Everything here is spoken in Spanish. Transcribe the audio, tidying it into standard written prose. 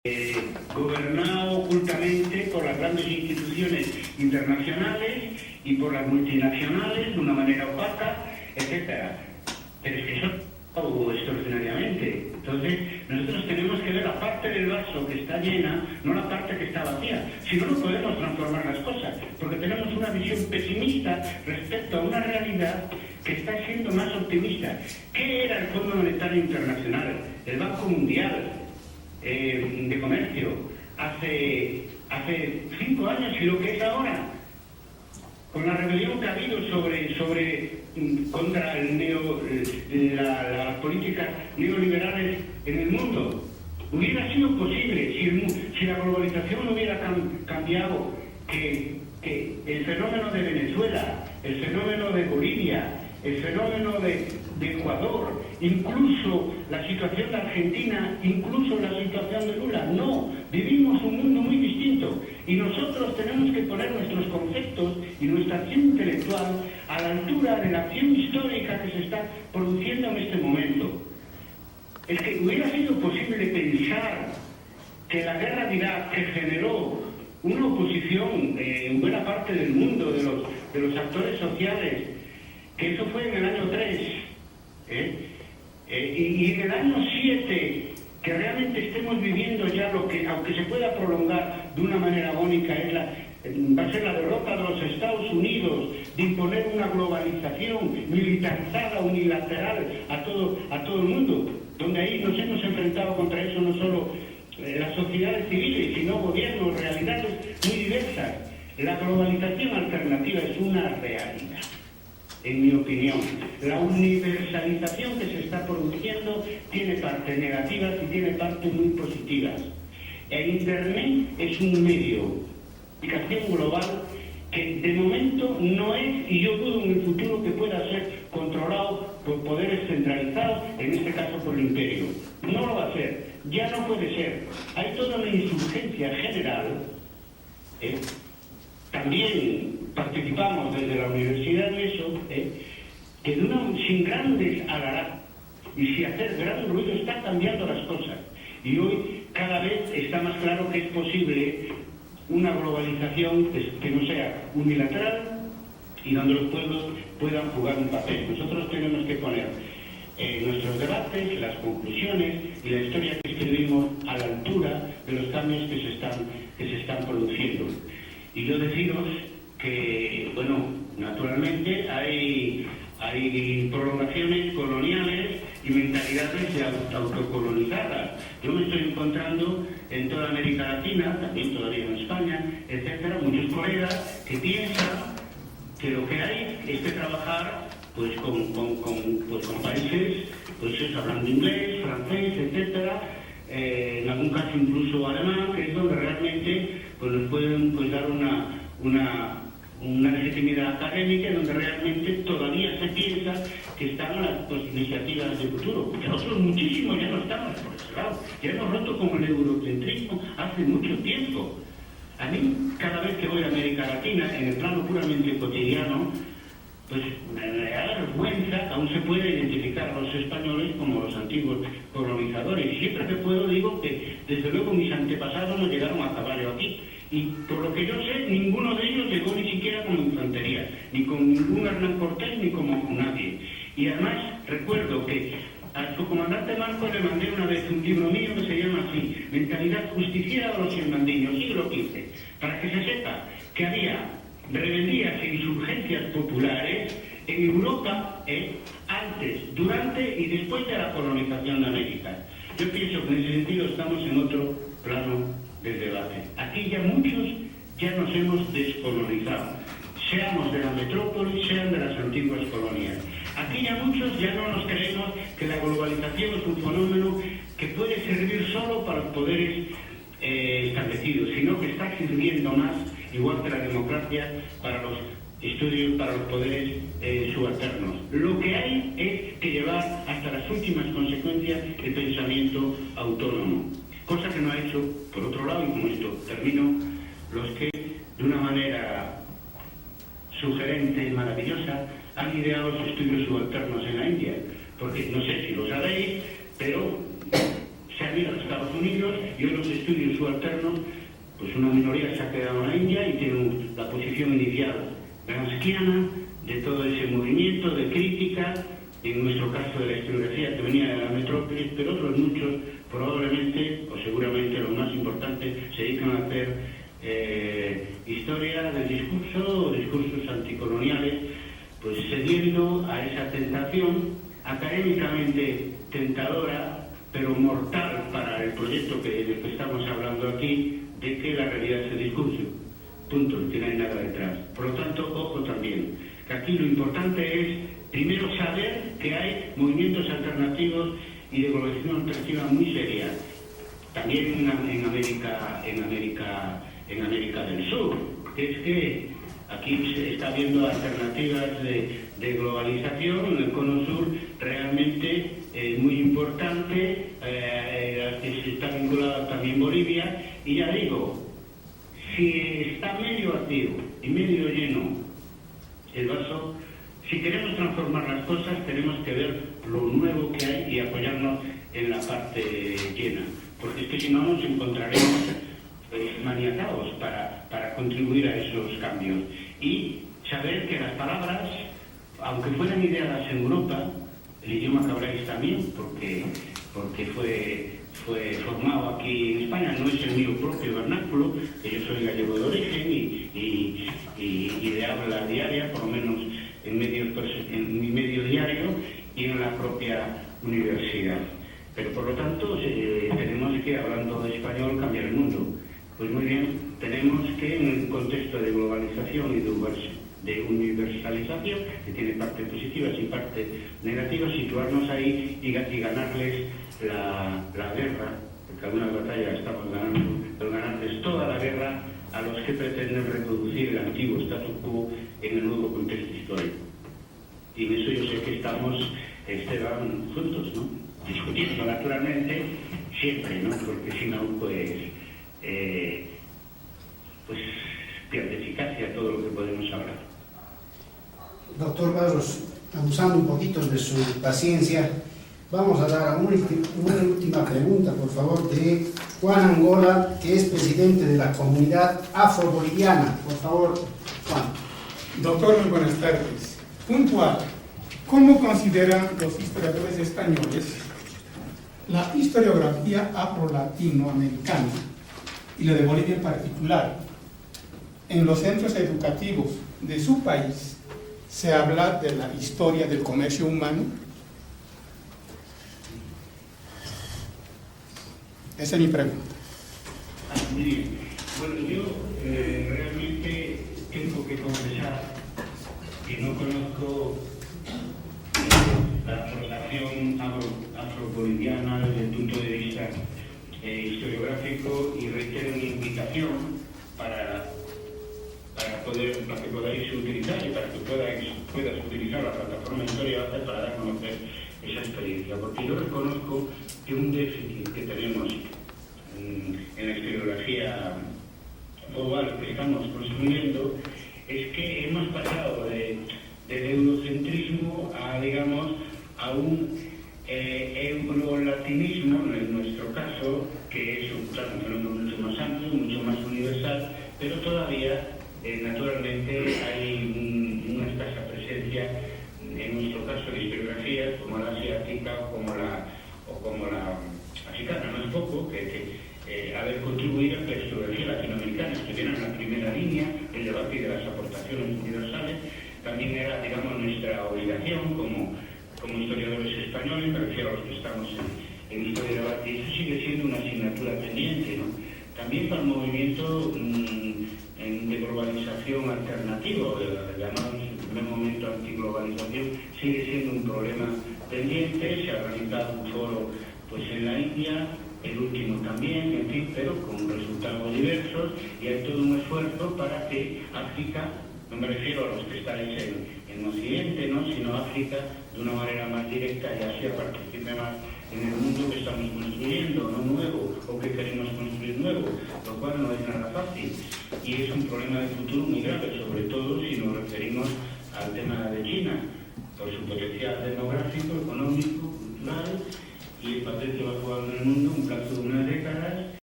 gobernado ocultamente por las grandes instituciones internacionales y por las multinacionales de una manera opaca, etcétera. Pero es que eso es extraordinariamente. Entonces, nosotros tenemos que ver la parte del vaso que está llena, no la parte que está vacía. Si no, no podemos transformar las cosas, porque tenemos una visión pesimista respecto a una realidad que está siendo más optimista. ¿Qué era el Fondo Monetario Internacional? El Banco Mundial de Comercio hace 5 años y lo que es ahora, con la rebelión que ha habido contra las políticas neoliberales en el mundo, hubiera sido posible si la globalización no hubiera cambiado, que el fenómeno de Venezuela, el fenómeno de Bolivia, el fenómeno de Ecuador, incluso la situación de Argentina, incluso la situación de Lula. No, vivimos un mundo muy distinto y nosotros tenemos que poner nuestros conceptos y nuestra acción intelectual a la altura de la acción histórica que se está produciendo en este momento. Es que hubiera sido posible pensar que la guerra de Irak, que generó una oposición en buena parte del mundo de los actores sociales, que eso fue en el año 3, y en el año 7, que realmente estemos viviendo ya lo que, aunque se pueda prolongar de una manera agónica, va a ser la derrota de los Estados Unidos, de imponer una globalización militarizada, unilateral a todo el mundo, donde ahí nos hemos enfrentado contra eso no solo las sociedades civiles, sino gobiernos, realidades muy diversas. La globalización alternativa es una realidad. En mi opinión, la universalización que se está produciendo tiene partes negativas y tiene partes muy positivas. El Internet es un medio de comunicación global que de momento no es, y yo dudo en el futuro que pueda ser controlado por poderes centralizados, en este caso por el imperio. No lo va a ser, ya no puede ser. Hay toda una insurgencia general. También participamos desde la universidad en eso, que sin grandes alaradas y sin hacer gran ruido está cambiando las cosas. Y hoy cada vez está más claro que es posible una globalización que no sea unilateral y donde los pueblos puedan jugar un papel. Nosotros tenemos que poner nuestros debates, las conclusiones y la historia que escribimos a la altura de los cambios que se están produciendo. Y yo deciros que, bueno, naturalmente hay prolongaciones coloniales y mentalidades autocolonizadas. Yo me estoy encontrando en toda América Latina, también todavía en España, etcétera, muchos colegas que piensan que lo que hay es que trabajar pues con países pues hablando inglés, francés, etcétera, en algún caso incluso alemán, que es donde realmente pues nos pueden pues dar una legitimidad académica, donde realmente todavía se piensa que están las pues, iniciativas de futuro. Que nosotros muchísimo ya no estamos por ese lado, ya hemos roto con el eurocentrismo hace mucho tiempo. A mí, cada vez que voy a América Latina, en el plano puramente cotidiano, pues me da vergüenza, aún se puede identificar a los españoles como los antiguos colonizadores. Y siempre que puedo digo que, desde luego, mis antepasados no llegaron a caballo aquí. Y por lo que yo sé, ninguno de ellos llegó ni siquiera como infantería, ni con ningún Hernán Cortés, ni como con nadie. Y además, recuerdo que a su comandante Marcos le mandé una vez un libro mío que se llama así, Mentalidad Justiciera de los Irmandiños, siglo XV, para que se sepa que había rebeldías e insurgencias populares en Europa antes, durante y después de la colonización de América. Yo pienso que en ese sentido estamos en otro plano del debate. Aquí ya muchos ya nos hemos descolonizado, seamos de la metrópoli, sean de las antiguas colonias. Aquí ya muchos ya no nos creemos que la globalización es un fenómeno que puede servir solo para los poderes establecidos, sino que está sirviendo más, igual que la democracia, para los estudios, para los poderes subalternos. Lo que hay es que llevar hasta las últimas consecuencias el pensamiento autónomo, cosa que no ha hecho, por otro lado, y con esto termino, los que de una manera sugerente y maravillosa han ideado los estudios subalternos en la India, porque no sé si lo sabéis, pero se han ido a los Estados Unidos y hoy los estudios subalternos, pues una minoría se ha quedado en la India y tiene la posición inicial gramsciana de todo ese movimiento de crítica, en nuestro caso de la historiografía que venía de la metrópolis, pero otros muchos probablemente o seguramente los más importantes se dedican a hacer historia del discurso o discursos anticoloniales, pues cediendo a esa tentación académicamente tentadora pero mortal para el proyecto del que estamos hablando aquí, de que la realidad es el discurso, punto, que no hay nada detrás. Por lo tanto, ojo también, que aquí lo importante es primero saber que hay movimientos alternativos y de globalización alternativa muy seria, también en América del Sur, que es que aquí se está viendo alternativas de globalización en el cono sur realmente muy importante, que está vinculada también Bolivia, y ya digo, si está medio vacío y medio lleno el vaso, si queremos transformar las cosas tenemos que ver lo nuevo que hay y apoyarnos en la parte llena, porque es que si no nos encontraremos maniatados para contribuir a esos cambios. Y saber que las palabras, aunque fueran ideadas en Europa, el idioma que habláis también, porque fue formado aquí en España, no es el mío propio vernáculo, que yo soy gallego de origen y de habla diaria, por lo menos en mi medio diario y en la propia universidad. Pero por lo tanto tenemos que, hablando de español, cambiar el mundo. Pues muy bien, tenemos que en el contexto de globalización y de universalización, que tiene parte positivas y parte negativas, situarnos ahí y ganarles la guerra, porque algunas batallas estamos ganando, pero ganarles toda la guerra a los que pretenden reproducir el antiguo statu quo en el nuevo contexto histórico. Y en eso yo sé que estamos, Esteban, juntos, ¿no? Discutiendo naturalmente, siempre, ¿no? Porque si no, pues pierde eficacia todo lo que podemos hablar. Doctor Barros, abusando un poquito de su paciencia, vamos a dar una última pregunta, por favor, de Juan Angola, que es presidente de la comunidad afro-boliviana. Por favor, Juan. Doctor, muy buenas tardes. Puntual, ¿cómo consideran los historiadores españoles la historiografía afro-latinoamericana y la de Bolivia en particular? En los centros educativos de su país se habla de la historia del comercio humano. Esa es mi pregunta. Muy bien. Bueno, yo realmente tengo que confesar que no conozco la relación afro-boliviana desde el punto de vista historiográfico, y reitero mi invitación para que podáis utilizar y para que puedas utilizar la plataforma Historia para dar a conocer esa experiencia, porque yo reconozco que un déficit que tenemos en la historiografía global que estamos construyendo es que hemos pasado del eurocentrismo a, digamos, a un eurolatinismo, en nuestro caso, que es un fenómeno mucho más amplio, mucho más universal, pero todavía naturalmente hay una escasa presencia, en nuestro caso, de historiografías como la asiática o como la africana. No es poco que haber contribuido a que la historiografía latinoamericana estuviera en la primera línea del debate y de las aportaciones universales. También era, digamos, nuestra obligación como historiadores españoles, me refiero a los que estamos en historia de debate, y eso sigue siendo una asignatura pendiente, ¿no? También para el movimiento de globalización alternativo, llamado en su primer momento antiglobalización, sigue siendo un problema pendiente. Se ha organizado un foro pues en la India, el último también, en fin, pero con resultados diversos, y hay todo un esfuerzo para que África, no me refiero a los que estáis en Occidente, ¿no?, sino África de una manera más directa y así participe más en el mundo que estamos construyendo, no nuevo, o que queremos construir nuevo, lo cual no es nada fácil. Y es un problema de futuro muy grave, sobre todo si nos referimos al tema de China, por su potencial demográfico, económico, cultural, y el papel se va jugando en el mundo un plazo de unas décadas